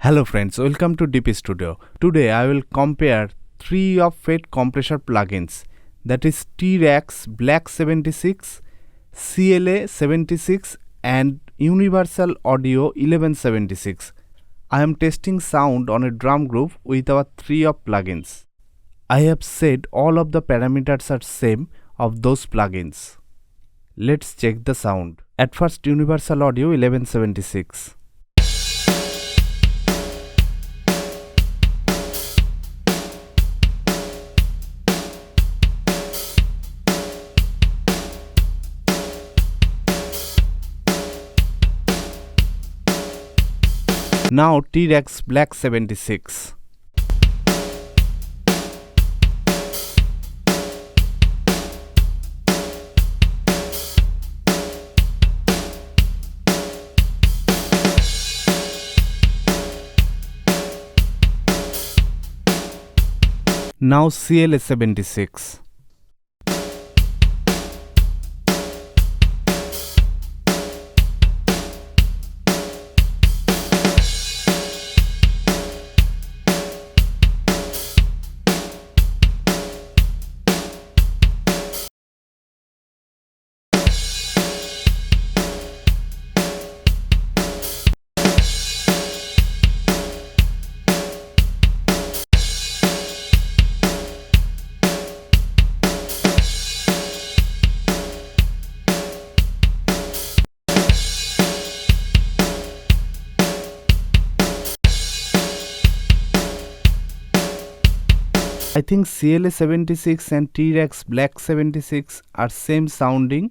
Hello friends, welcome to DP Studio. Today I will compare 3 of FET compressor plugins, that is T-Rex Black 76, CLA 76 and Universal Audio 1176. I am testing sound on a drum group with our 3 of plugins. I have said all of the parameters are same of those plugins. Let's check the sound. At first Universal Audio 1176. Now T-Rex Black 76. Now CLA 76. I think CLA 76 and T-Rex Black 76 are same sounding,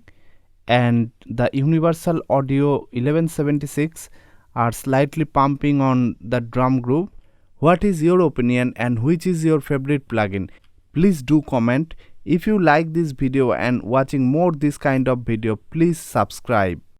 and the Universal Audio 1176 are slightly pumping on the drum group. What is your opinion and which is your favorite plugin? Please do comment. If you like this video and watching more this kind of video, please subscribe.